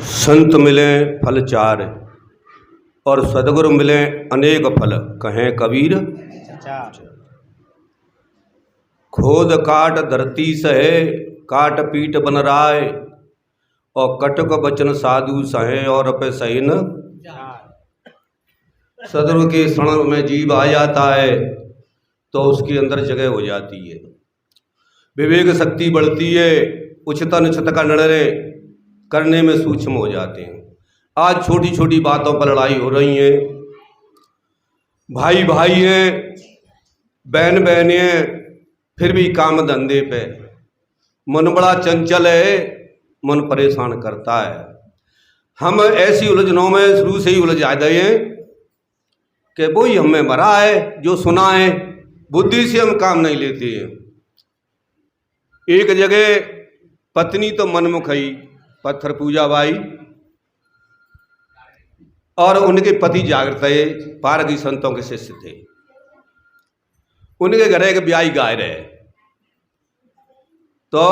संत मिले फल चार और सदगुरु मिले अनेक फल, कहें कबीर खोद काट धरती सहे, काट पीट बन राय, और कटक बचन साधु सहे और पे सही न। सदगुरु के शरण में जीव आ जाता है तो उसके अंदर जगह हो जाती है, विवेक शक्ति बढ़ती है, उचित अनुचित का निर्णय करने में सूक्ष्म हो जाते हैं। आज छोटी छोटी बातों पर लड़ाई हो रही है, भाई भाई हैं, बहन बहन हैं, फिर भी काम धंधे पे मन बड़ा चंचल है, मन परेशान करता है। हम ऐसी उलझनों में शुरू से ही उलझ गए हैं कि वही हमें मरा है जो सुना है, बुद्धि से हम काम नहीं लेते हैं। एक जगह पत्नी तो मनमुख ही पत्थर पूजा बाई और उनके पति जागृत है, पारगी संतों के शिष्य थे। उनके घर एक ब्याई गाय रहे तो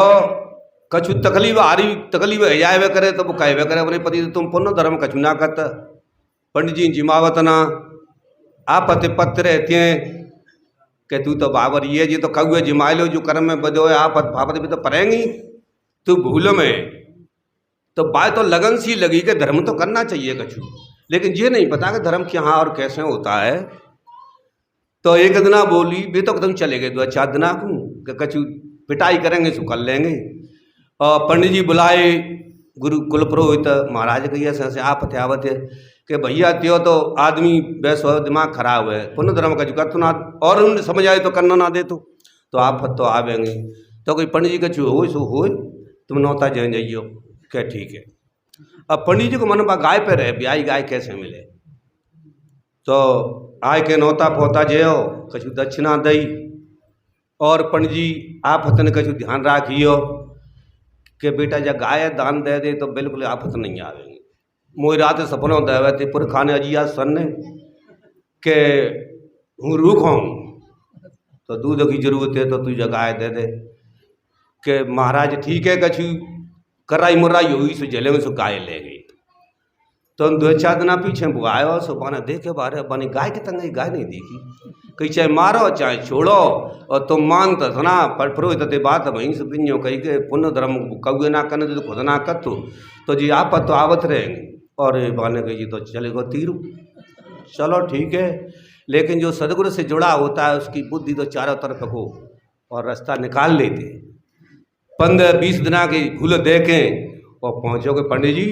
कछु तकलीफ आ रही, तकलीफ जाए करे तो वो कहे करे अपने पति तुम पुण्य धर्म कछु ना कत, पंडित जी जिमावत ना आप पत्ते रहते हैं कि तू तो बाबर ये जी तो कौए जिमा लो जो कर्म में बदो है, आप भापत भी तो पड़ेंगी तू भूल में। तो बात तो लगन सी लगी कि धर्म तो करना चाहिए कछु, लेकिन ये नहीं पता कि धर्म क्या और कैसे होता है। तो एक दिना बोली बे तो तुम चले गए 2-4 दिना को कछु पिटाई करेंगे सो कर लेंगे। और पंडित जी बुलाए, गुरु कुल पुरोहित महाराज कहिए से आप थे आवत है कि भैया त्यो तो आदमी वैसे दिमाग खराब है, पुण्य धर्म का कर तो ना, और उन्हें समझ आए तो करना ना दे तो आप तो आवेंगे। तो कोई पंडित जी कछु हो सो हो, तुम नौता जन जाइयो, क्या ठीक है। अब पंडित जी को मन में गाय पे रहे, ब्याई गाय कैसे मिले, तो आय के नौता पोता जो कछु दक्षिणा दई, और पंडित जी आफत ने कछु ध्यान राखियो कि बेटा जब गाय दान दे दे तो बिल्कुल आफत नहीं आवेंगे। मोई रात सपनों देवे थे पुरखा ने अजिया सन ने के हूँ रूख हूँ तो दूध की जरूरत है तो तुझे गाय दे दे कि महाराज ठीक है कछु कराई मुराई हुई सो जले में सो गाय ले गई। तो हम 2-4 दिन पीछे बुआयो सो बना देखे बारे बनी गाय के तंग गाय नहीं देखी, कहीं चाहे मारो चाहे छोड़ो, और तुम मानता था ना पर पुरोहित ते बात वहीं से पिंजो कही के पुण्य धर्म कौए ना करने तो खुद ना कर तो जी आप तो आवत रहेंगे। और बहाने कही तो चलेगा तीरू, चलो ठीक है। लेकिन जो सदगुरु से जुड़ा होता है उसकी बुद्धि तो चारों तरफ को और रास्ता निकाल लेते। 15-20 दिना की भूल देखें और पहुँचोगे पंडित जी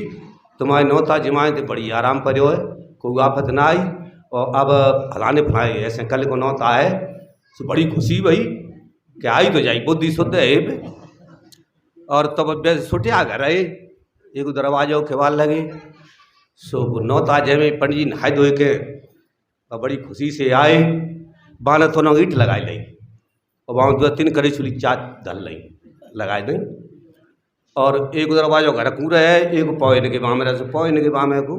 तुम्हारे नौता जिमाए थे बड़ी आराम पर जो है, कोई आफत ना आई, और अब फलाने फलाए ऐसे कल को नौता है तो बड़ी खुशी भाई कि आई तो जाई बुद्धि शुद्ध है। और तब छुटिया घर आए, एक दरवाजा खेवाल लगे सो नौता जय पंडित जी नहाए धोए के और बड़ी खुशी से आए, बाना तो ईट लगाई ली और वहाँ 2-3 कड़ी छुली चाट धल ली लगाए दें, और एक दरवाजा घर कूद है, एक पौन के बाम रहे पौन के बाम को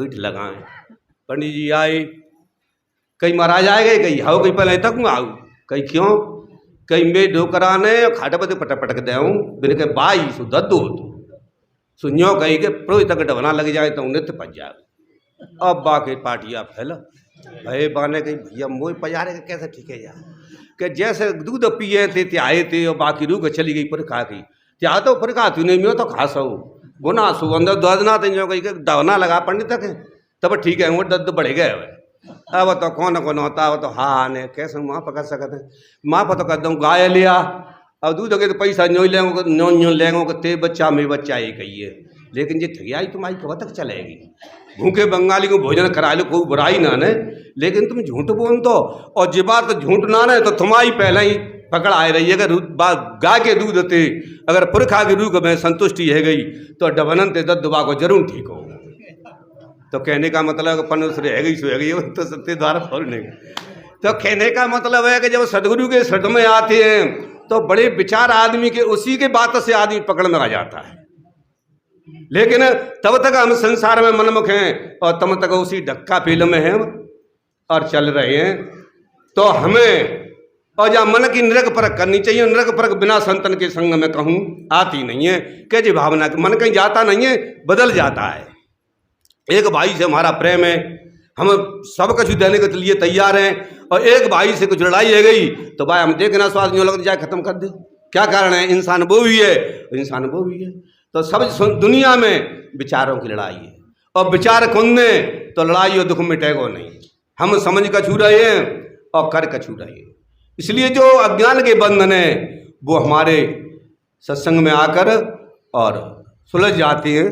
ईट लगाए। पंडित जी आए, कई महाराज आए गए, कहीं हाउ कहीं पहले तक आऊ, कहीं क्यों, कहीं मैं ढोकराने खाटे पते पटक पटक दे बिन के बाई सो दद्दो सुनियो कही के पुरोहित तक डबना लग जाए तो उन्हें पच जाए। अब बाकी पार्टियाँ फैला भय बाने कहीं भैया मोह पजारे के कैसे ठीक है यार कि जैसे दूध पिए थे त्याए थे और बाकी रूख चली गई पर खा गई त्या तो फिर खा तू नहीं मियो तो खास हो गुना सु अंदर दना तो कही के डवना लगा पंडित तक तब ठीक है वो दर्द बढ़ गए। अब तो कौन कौन होता है तो हाँ ने कैसे माँ पकड़ सकते हैं, माँ पता कर दूँ गाय लिया अब दूध के तो पैसा न्यो लेंगे न्यो लेंगे ते बच्चा मेरे बच्चा ही कही है, लेकिन ये ठगियाई तुम्हारी कब तक चलेगी। भूखे बंगाली को भोजन करा लो कोई बुराई ना ने, लेकिन तुम झूठ बोल दो और जे बात झूठ ना ने तो तुम्हारी पहले ही पकड़ आ रही है। अगर गाय के दूध थे अगर पुरखा की रूख में संतुष्टि है गई तो डबनन ते दद्दुबा को जरूर ठीक हो। तो कहने का मतलब पनुस रह गई सो है गई तो सत्य द्वारा फल नहीं। तो कहने का मतलब है कि जब सदगुरु के शरण में आते हैं तो बड़े विचार आदमी के उसी के बात से आदमी पकड़ में आ जाता है, लेकिन तब तक हम संसार में मनमुख हैं और तब तक उसी धक्का पेल में हैं और चल रहे हैं। तो हमें और जहाँ मन की नृग परख करनी चाहिए, नृग परख बिना संतन के संग में कहूँ आती नहीं है। कैसी भावना, मन कहीं जाता नहीं है, बदल जाता है। एक भाई से हमारा प्रेम है, हम सब कुछ देने के लिए तैयार हैं, और एक भाई से कुछ लड़ाई है गई तो भाई हम देखना स्वाद नहीं लग जाए, खत्म कर दे। क्या कारण है? इंसान वो भी है, इंसान वो भी है। तो सब दुनिया में विचारों की लड़ाई है, और विचार खुन्ने तो लड़ाई और दुख मिटेगो नहीं। हम समझ का छू रहे हैं और कर का छू रहे हैं। इसलिए जो अज्ञान के बंधन है वो हमारे सत्संग में आकर और सुलझ जाते हैं।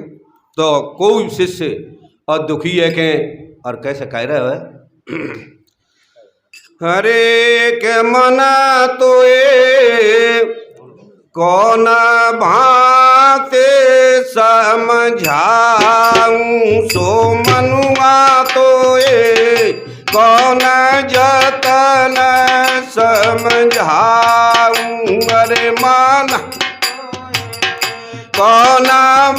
तो कोई शिष्य और दुखी है के और कैसे कह रहे हो हरे के मना तो ए कौन भाते समझाऊं, सो मनुआ तो ए कौन जतन समझाऊं। अरे मन कौन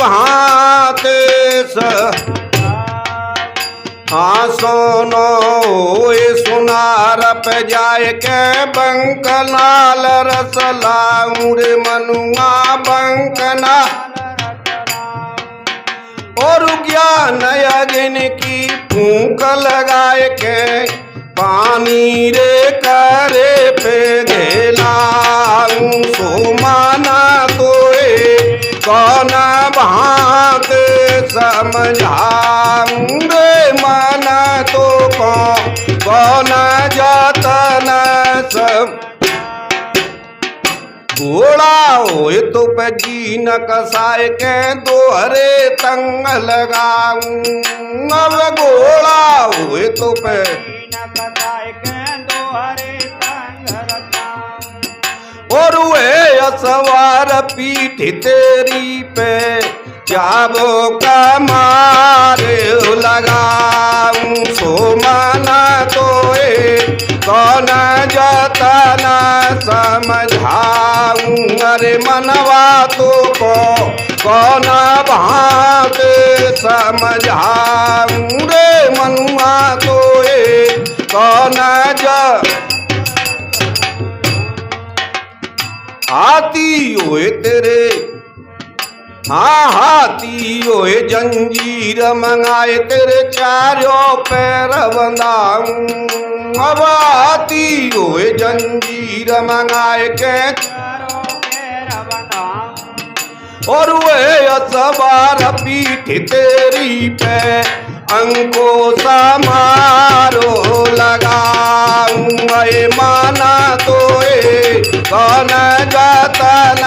भाते सोनो सुनार पे जाए के बंकनाल रस लाऊं रे मनुआ बंकना। और ज्ञान अग्नि की फूंक लगाए के पानी रे करे पे घेलाऊं, सो माना तोए कौन भात समझाऊं रे माना तो कौन जतन सब। घोड़ा होए तो पे जीन कसाए के दोहरे तंग लगाऊं। अब घोड़ा होए तो पे और वे असवार पीठ तेरी पे जाबो का मारे लगाऊं, सो माना तोए कौन जतन समझाऊं। अरे मनवा तो कौन भात समझाऊं रे मनुआ तोए कौन हाथी होए तेरे हाँ हाथी होए जंजीर मंगाए तेरे चारों पैर बंधाऊं। अब हाथी होए जंजीर मंगाए के चारों पैर बंधाऊं। और वे असवार पीठ तेरी पे अंको समारो लगाऊं। माना तोए कौन जतन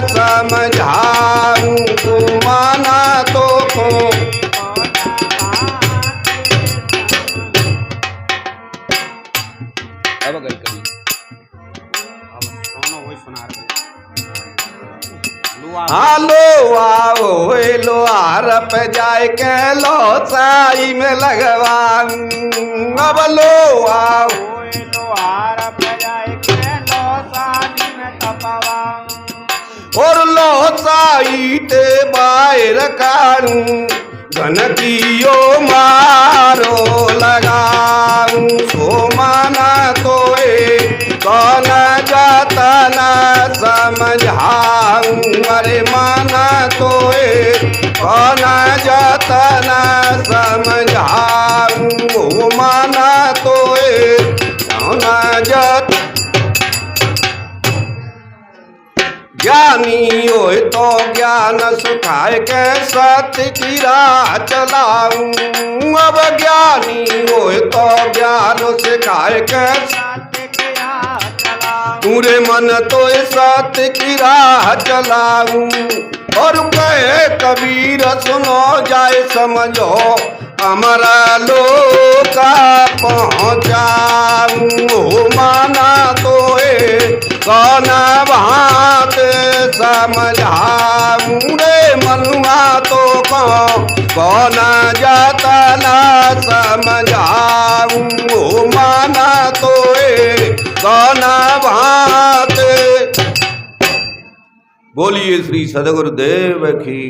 समझाऊं, तू माना तो अब गई कभी लो आओ लोहार पे जाए के लो साई में लगवाऊं। अब लो आओ लोहार पे जाए के लो साई में तपाऊं। और लो साई ते बाहर काढ़ूं घनकियो मारो लगाऊं, सो माना तोए कौन जतन समझाऊं। अरे माना तोए कौन जतन समझाऊं, माना तोए कौन जत। ज्ञानी होए तो ज्ञान सुखाए के सत्य की राह चलाऊं। अब ज्ञानी होए तो ज्ञान सिखाए के सत्य की राह चलाऊं। पूरे मन तो सत्य की राह चलाऊं। और कहे कबीर सुनो जाए समझो हमारा लोका पहुँचाऊं। माना तोए कौन बात समझाऊं रे मनुआ तो कौन जतन समझाऊं। माना तोए कौन बात। बोलिए श्री सद्गुरुदेव की।